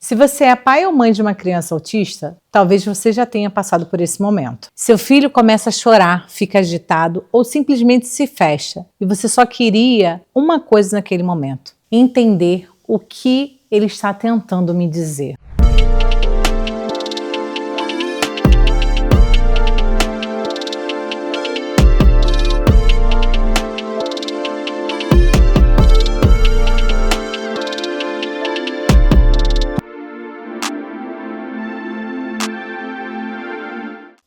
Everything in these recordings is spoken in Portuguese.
Se você é pai ou mãe de uma criança autista, talvez você já tenha passado por esse momento. Seu filho começa a chorar, fica agitado ou simplesmente se fecha e você só queria uma coisa naquele momento: entender o que ele está tentando me dizer.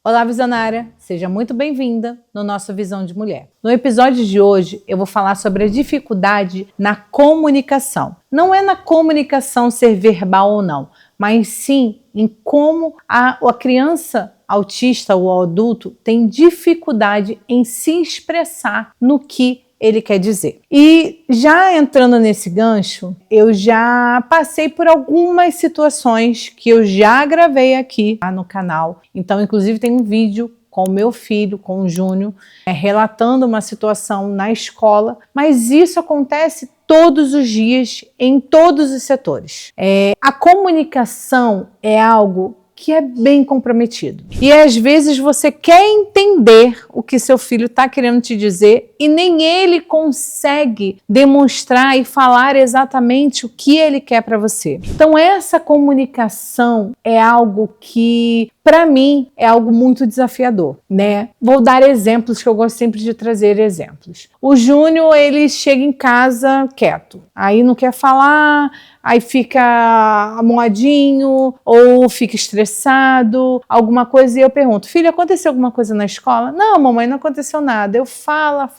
Olá, visionária! Seja muito bem-vinda no nosso Visão de Mulher. No episódio de hoje, eu vou falar sobre a dificuldade na comunicação. Não é na comunicação ser verbal ou não, mas sim em como a criança autista ou adulto tem dificuldade em se expressar no que ele quer dizer. E já entrando nesse gancho, eu já passei por algumas situações que eu já gravei aqui no canal. Então, inclusive, tem um vídeo com o meu filho, com o Júnior, relatando uma situação na escola, mas isso acontece todos os dias, em todos os setores. A comunicação é algo que é bem comprometido. E às vezes você quer entender o que seu filho está querendo te dizer e nem ele consegue demonstrar e falar exatamente o que ele quer para você. Então essa comunicação é algo que, para mim, é algo muito desafiador, né? Vou dar exemplos, que eu gosto sempre de trazer exemplos. O Júnior, ele chega em casa quieto, aí não quer falar, aí fica amoadinho ou fica estressado, alguma coisa, e eu pergunto: filho, aconteceu alguma coisa na escola? Não, mamãe, não aconteceu nada. Eu falo,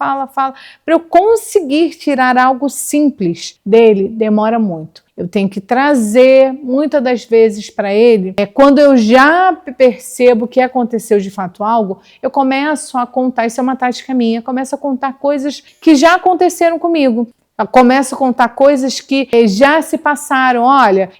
para eu conseguir tirar algo simples dele, demora muito. Eu tenho que trazer, muitas das vezes, para ele, quando eu já percebo que aconteceu de fato algo, eu começo a contar, isso é uma tática minha, eu começo a contar coisas que já aconteceram comigo. Eu começo a contar coisas que já se passaram. Olha,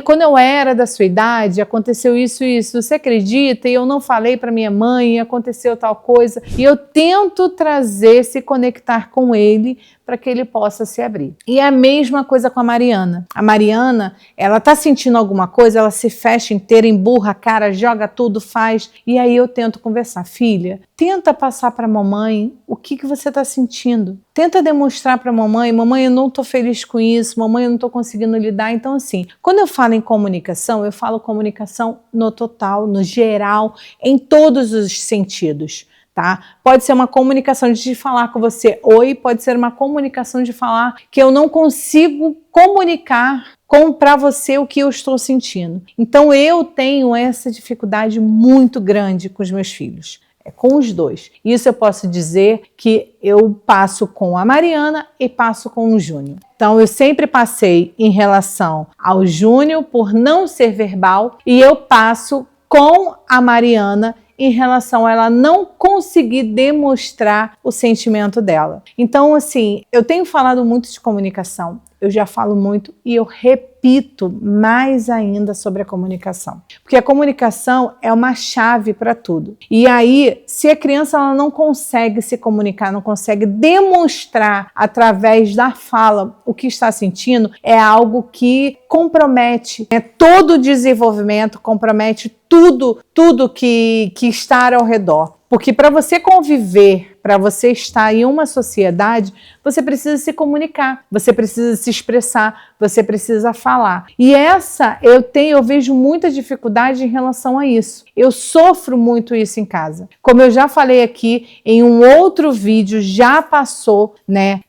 quando eu era da sua idade, aconteceu isso e isso. Você acredita? E eu não falei para minha mãe, aconteceu tal coisa. E eu tento trazer, se conectar com ele para que ele possa se abrir. E a mesma coisa com a Mariana. A Mariana, ela tá sentindo alguma coisa, ela se fecha inteira, emburra a cara, joga tudo, faz. E aí eu tento conversar: filha, tenta passar para a mamãe o que você está sentindo. Tenta demonstrar para a mamãe: mamãe, eu não estou feliz com isso, mamãe, eu não estou conseguindo lidar. Então, assim, quando eu falo em comunicação, eu falo comunicação no total, no geral, em todos os sentidos. Tá? Pode ser uma comunicação de falar com você oi, pode ser uma comunicação de falar que eu não consigo comunicar para você o que eu estou sentindo. Então eu tenho essa dificuldade muito grande com os meus filhos, com os dois. Isso eu posso dizer que eu passo com a Mariana e passo com o Júnior. Então eu sempre passei em relação ao Júnior por não ser verbal e eu passo com a Mariana em relação a ela não conseguir demonstrar o sentimento dela. Então, assim, eu tenho falado muito de comunicação, eu já falo muito e eu repito mais ainda sobre a comunicação. Porque a comunicação é uma chave para tudo. E aí, se a criança ela não consegue se comunicar, não consegue demonstrar através da fala o que está sentindo, é algo que compromete todo o desenvolvimento, compromete tudo que está ao redor. Porque para você conviver, para você estar em uma sociedade, você precisa se comunicar, você precisa se expressar, você precisa falar. E eu vejo muita dificuldade em relação a isso. Eu sofro muito isso em casa. Como eu já falei aqui em um outro vídeo, já passou, né?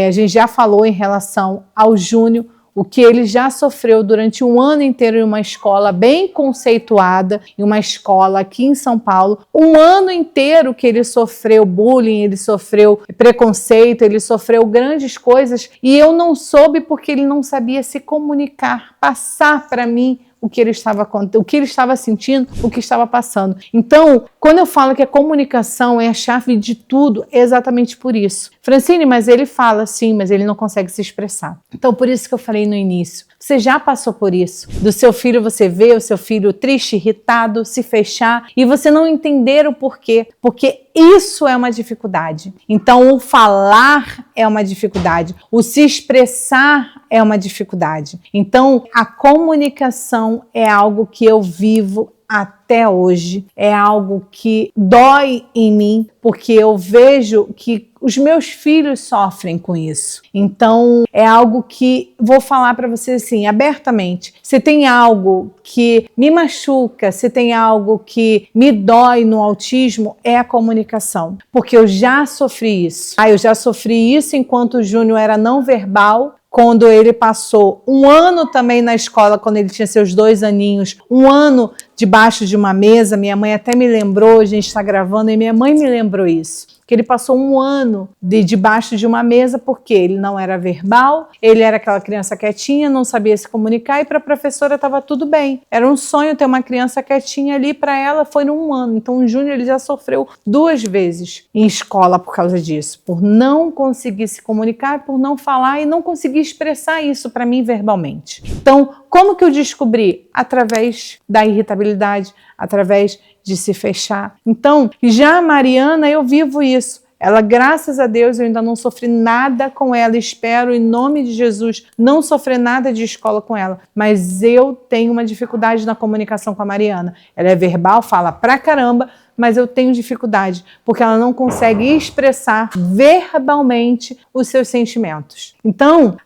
A gente já falou em relação ao Júnior, o que ele já sofreu durante um ano inteiro em uma escola bem conceituada, em uma escola aqui em São Paulo. Um ano inteiro que ele sofreu bullying, ele sofreu preconceito, ele sofreu grandes coisas e eu não soube porque ele não sabia se comunicar, passar para mim o que ele estava sentindo, o que estava passando. Então, quando eu falo que a comunicação é a chave de tudo, é exatamente por isso. Francine, mas ele fala sim, mas ele não consegue se expressar. Então, por isso que eu falei no início, você já passou por isso. Do seu filho, você vê o seu filho triste, irritado, se fechar e você não entender o porquê. Porque isso é uma dificuldade. Então, o falar é uma dificuldade, o se expressar é uma dificuldade. Então, a comunicação é algo que eu vivo até hoje, é algo que dói em mim, porque eu vejo que os meus filhos sofrem com isso. Então, é algo que vou falar para você assim, abertamente. Se tem algo que me machuca, se tem algo que me dói no autismo, é a comunicação. Porque eu já sofri isso. Eu já sofri isso enquanto o Júnior era não verbal, quando ele passou um ano também na escola, quando ele tinha seus 2 aninhos, um ano debaixo de uma mesa. Minha mãe até me lembrou, a gente está gravando, e minha mãe me lembrou isso. Que ele passou um ano debaixo de uma mesa porque ele não era verbal, ele era aquela criança quietinha, não sabia se comunicar, e para a professora estava tudo bem. Era um sonho ter uma criança quietinha ali, para ela foi num ano. Então o Júnior ele já sofreu 2 vezes em escola por causa disso, por não conseguir se comunicar, por não falar e não conseguir expressar isso para mim verbalmente. Então, como que eu descobri? Através da irritabilidade, através de se fechar. Então, já a Mariana, eu vivo isso. Ela, graças a Deus, eu ainda não sofri nada com ela. Espero, em nome de Jesus, não sofrer nada de escola com ela. Mas eu tenho uma dificuldade na comunicação com a Mariana. Ela é verbal, fala pra caramba, mas eu tenho dificuldade, porque ela não consegue expressar verbalmente os seus sentimentos. Então,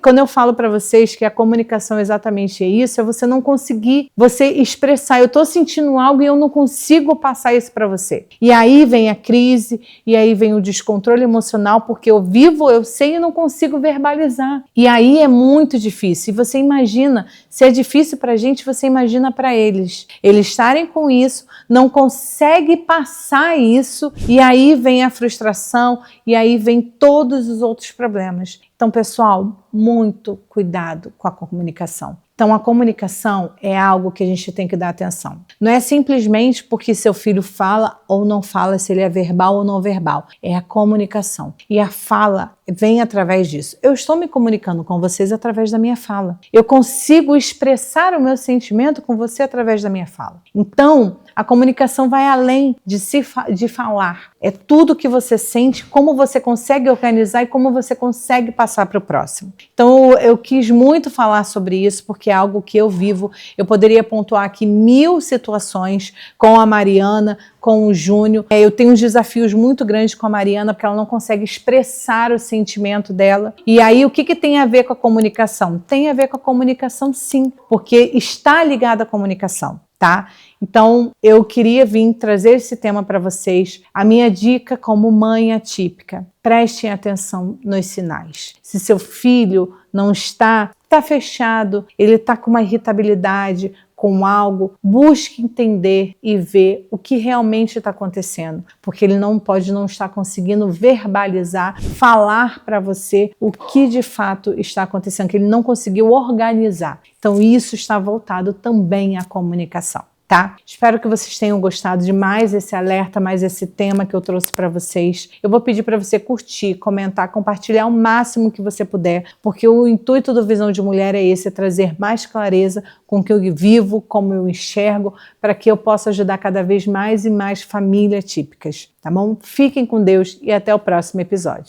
quando eu falo para vocês que a comunicação é exatamente isso, é você não conseguir, você expressar, eu estou sentindo algo e eu não consigo passar isso para você. E aí vem a crise, e aí vem o descontrole emocional, porque eu vivo, eu sei e não consigo verbalizar. E aí é muito difícil. E você imagina, se é difícil para a gente, você imagina para eles. Eles estarem com isso, não consegue passar isso, e aí vem a frustração, e aí vem todos os outros problemas. Então, pessoal, muito cuidado com a comunicação. Então, a comunicação é algo que a gente tem que dar atenção. Não é simplesmente porque seu filho fala ou não fala, se ele é verbal ou não verbal. É a comunicação. E a fala vem através disso. Eu estou me comunicando com vocês através da minha fala. Eu consigo expressar o meu sentimento com você através da minha fala. Então, a comunicação vai além de falar. É tudo que você sente, como você consegue organizar e como você consegue passar para o próximo. Então, eu quis muito falar sobre isso, porque é algo que eu vivo. Eu poderia pontuar aqui 1000 situações com a Mariana, com o Júnior. Eu tenho uns desafios muito grandes com a Mariana, porque ela não consegue expressar o sentimento dela. E aí, o que tem a ver com a comunicação? Tem a ver com a comunicação, sim, porque está ligada à comunicação, tá? Então, eu queria vir trazer esse tema para vocês. A minha dica como mãe atípica: prestem atenção nos sinais. Se seu filho não está fechado, ele está com uma irritabilidade, com algo, busque entender e ver o que realmente está acontecendo, porque ele não pode não estar conseguindo verbalizar, falar para você o que de fato está acontecendo, que ele não conseguiu organizar. Então, isso está voltado também à comunicação. Tá? Espero que vocês tenham gostado de mais esse alerta, mais esse tema que eu trouxe para vocês. Eu vou pedir para você curtir, comentar, compartilhar o máximo que você puder, porque o intuito do Visão de Mulher é esse, é trazer mais clareza com o que eu vivo, como eu enxergo, para que eu possa ajudar cada vez mais e mais famílias típicas, tá bom? Fiquem com Deus e até o próximo episódio.